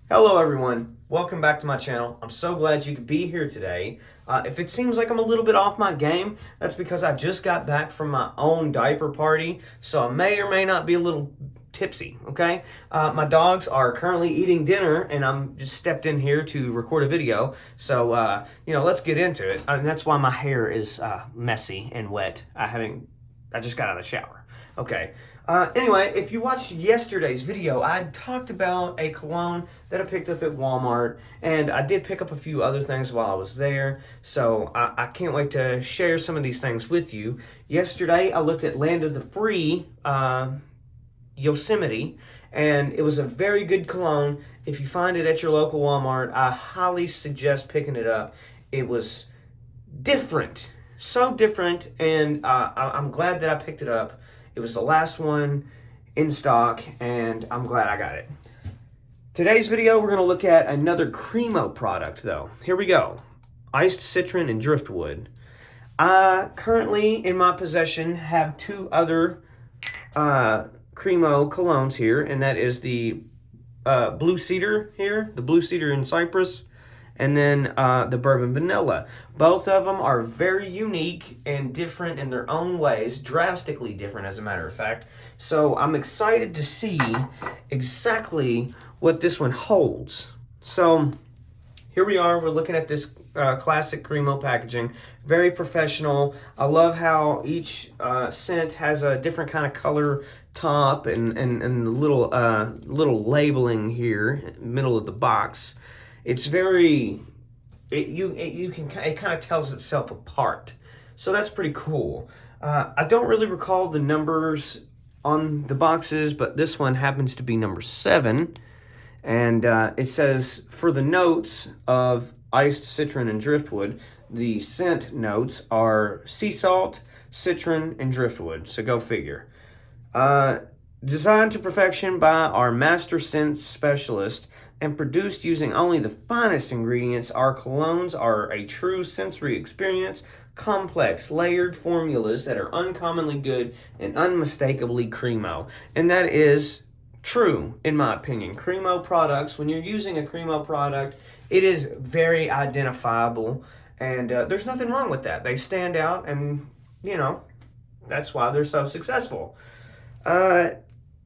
Hello everyone, welcome back to my channel. I'm so glad you could be here today. If it seems like I'm a little bit off my game, that's because I just got back from my own diaper party, so I may or may not be a little tipsy, okay? My dogs are currently eating dinner and I'm just stepped in here to record a video, so let's get into it. And that's why my hair is messy and wet. I just got out of the shower. Okay. Anyway, if you watched yesterday's video, I talked about a cologne that I picked up at Walmart, and I did pick up a few other things while I was there, so I can't wait to share some of these things with you. Yesterday, I looked at Land of the Free, Yosemite, and it was a very good cologne. If you find it at your local Walmart, I highly suggest picking it up. It was different, so different, and I'm glad that I picked it up. It was the last one in stock, and I'm glad I got it. Today's video, we're going to look at another Cremo product, though. Here we go. Iced Citron and Driftwood. I currently, in my possession, have two other Cremo colognes here, and that is the Blue Cedar here, the Blue Cedar in Cypress, and then the Bourbon Vanilla. Both of them are very unique and different in their own ways, drastically different as a matter of fact. So I'm excited to see exactly what this one holds. So here we are, we're looking at this classic Cremo packaging, very professional. I love how each scent has a different kind of color top and little labeling here, middle of the box. It's very, it kind of tells itself apart. So that's pretty cool. I don't really recall the numbers on the boxes, but this one happens to be number 7. And it says, for the notes of Iced Citron and Driftwood, the scent notes are sea salt, citron, and driftwood. So go figure. Designed to perfection by our master scent specialist, and produced using only the finest ingredients, our colognes are a true sensory experience, complex, layered formulas that are uncommonly good and unmistakably Cremo. And that is true, in my opinion. Cremo products, when you're using a Cremo product, it is very identifiable, and there's nothing wrong with that. They stand out, and, that's why they're so successful.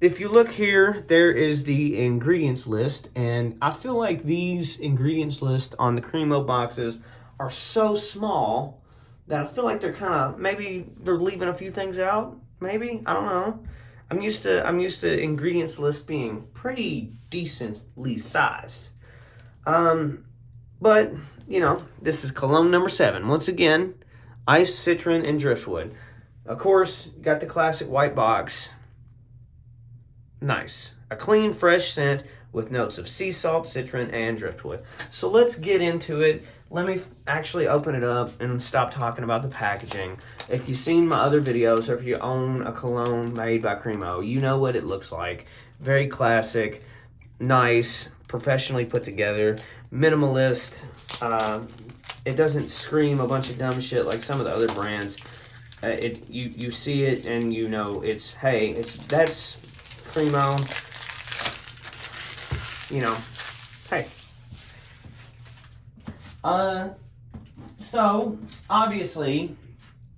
If you look here, there is the ingredients list, and I feel like these ingredients list on the Cremo boxes are so small that I feel like they're kind of, maybe they're leaving a few things out, maybe, I don't know. I'm used to ingredients list being pretty decently sized. But, this is cologne number 7. Once again, Iced Citron and Driftwood. Of course, got the classic white box. Nice. A clean, fresh scent with notes of sea salt, citron, and driftwood. So let's get into it. Let me actually open it up and stop talking about the packaging. If you've seen my other videos, or if you own a cologne made by Cremo, you know what it looks like. Very classic, nice, professionally put together, minimalist. It doesn't scream a bunch of dumb shit like some of the other brands. You see it and you know that's Cremo, hey. So, obviously,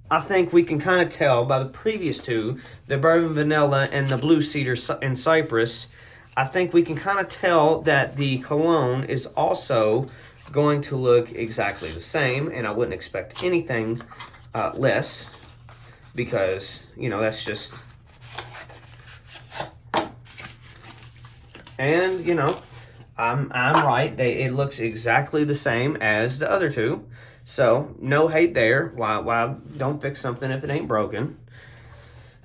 I think we can kind of tell by the previous two, the Bourbon Vanilla and the Blue Cedar and Cypress, I think we can kind of tell that the cologne is also going to look exactly the same, and I wouldn't expect anything less, because, that's just... And, I'm right. It looks exactly the same as the other two. So, no hate there. Why don't fix something if it ain't broken?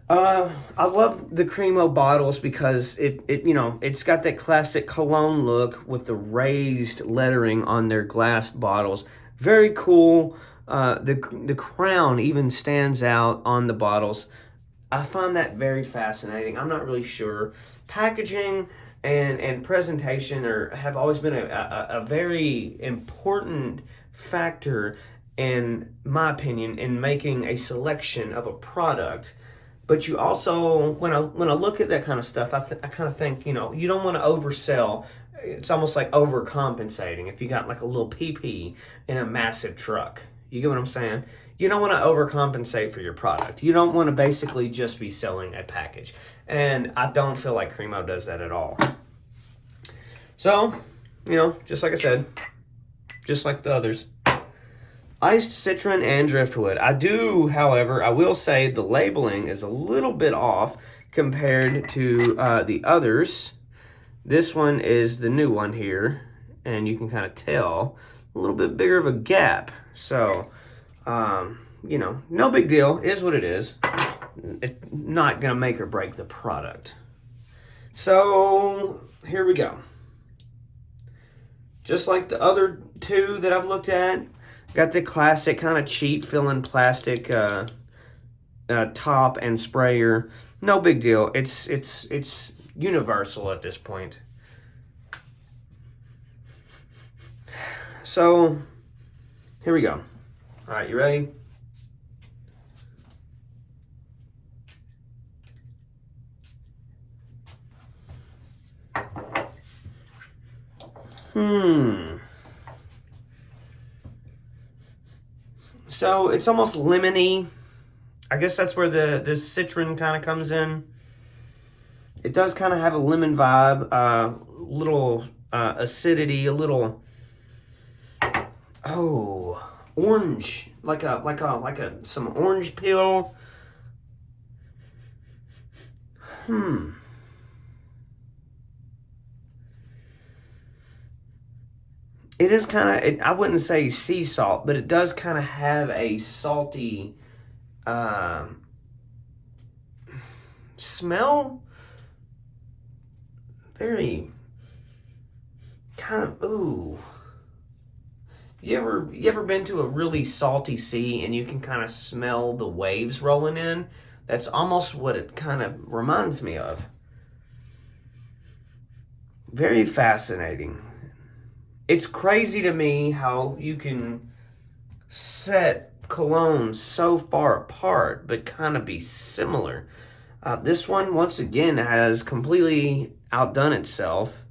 I love the Cremo bottles because it's got that classic cologne look with the raised lettering on their glass bottles. Very cool. The crown even stands out on the bottles. I find that very fascinating. I'm not really sure. Packaging and presentation have always been a very important factor, in my opinion, in making a selection of a product. But you also, when I look at that kind of stuff, I kind of think, you don't want to oversell it's almost like overcompensating. If you got like a little PP in a massive truck, you get what I'm saying? You don't want to overcompensate for your product. You don't want to basically just be selling a package. And I don't feel like Cremo does that at all. So, you know, just like I said, just like the others. Iced Citron and Driftwood. I do, however, I will say the labeling is a little bit off compared to the others. This one is the new one here, and you can kind of tell a little bit bigger of a gap. So, you know, no big deal. It is what it is. It's not going to make or break the product. So, here we go. Just like the other two that I've looked at, got the classic kind of cheap feeling plastic top and sprayer. No big deal. It's universal at this point. So, here we go. All right, you ready? So it's almost lemony. I guess that's where the citron kind of comes in. It does kind of have a lemon vibe, little acidity, a little orange, like some orange peel. It is kind of, I wouldn't say sea salt, but it does kind of have a salty smell. Very kind of, ooh. You ever been to a really salty sea and you can kind of smell the waves rolling in? That's almost what it kind of reminds me of. Very fascinating. It's crazy to me how you can set colognes so far apart, but kind of be similar. This one, once again, has completely outdone itself.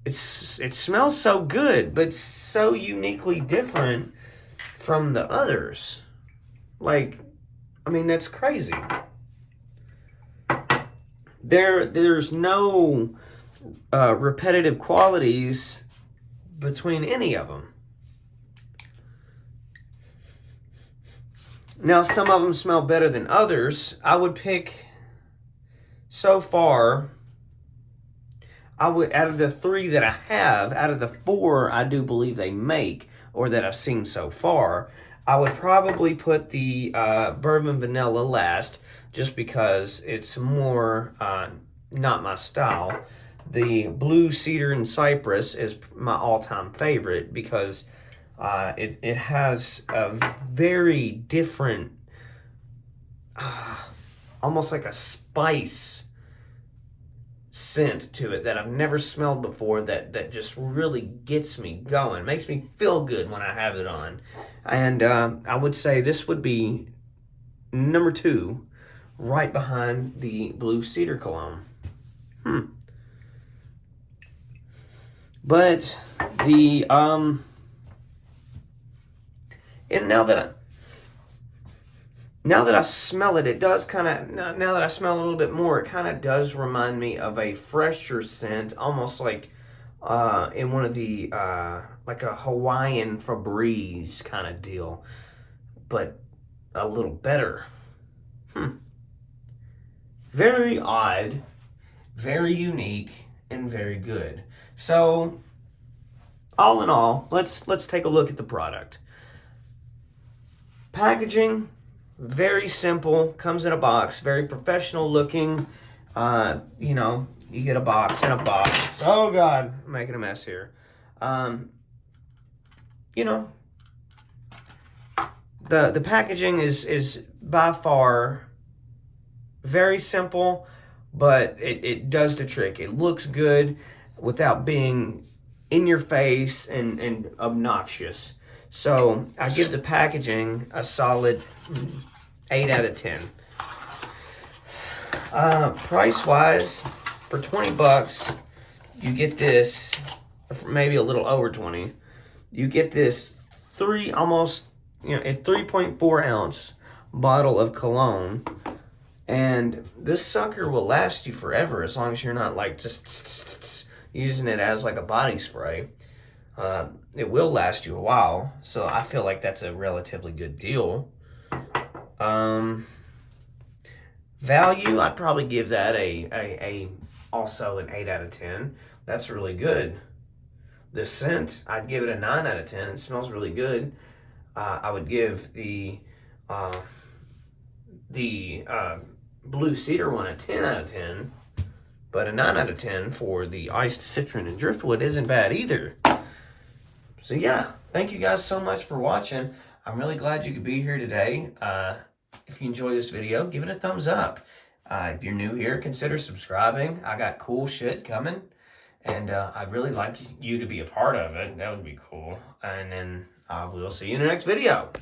It smells so good, but so uniquely different from the others. Like, I mean, that's crazy. There's no repetitive qualities between any of them. Now, some of them smell better than others. I would pick, so far, out of the 3 that I have, out of the 4 I do believe they make, or that I've seen so far, I would probably put the bourbon vanilla last, just because it's more not my style. The blue cedar and cypress is my all-time favorite because it has a very different, almost like a spice scent to it that I've never smelled before, that just really gets me going, makes me feel good when I have it on. And I would say this would be number 2, right behind the blue cedar cologne. But the and now that I smell it, it does kind of, now that I smell a little bit more, it kind of does remind me of a fresher scent, almost like in one of the like a Hawaiian Febreze kind of deal, but a little better. Very odd, very unique, and very good. So, all in all, let's take a look at the product. Packaging, very simple, comes in a box, very professional looking. You know, you get a box and a box. Oh God, I'm making a mess here. You know, the packaging is by far very simple, but it does the trick. It looks good without being in your face and obnoxious. So I give the packaging a solid 8 out of 10. Price wise, for $20, you get this, maybe a little over 20. You get this a 3.4 ounce bottle of cologne. And this sucker will last you forever as long as you're not like just using it as like a body spray. It will last you a while, so I feel like that's a relatively good deal. Value, I'd probably give that also an 8 out of 10. That's really good. The scent, I'd give it a 9 out of 10. It smells really good. I would give the Blue Cedar one a 10 out of 10. But a 9 out of 10 for the iced Citron and Driftwood isn't bad either. So yeah, thank you guys so much for watching. I'm really glad you could be here today. If you enjoyed this video, give it a thumbs up. If you're new here, consider subscribing. I got cool shit coming. And I'd really like you to be a part of it. That would be cool. And then we'll see you in the next video.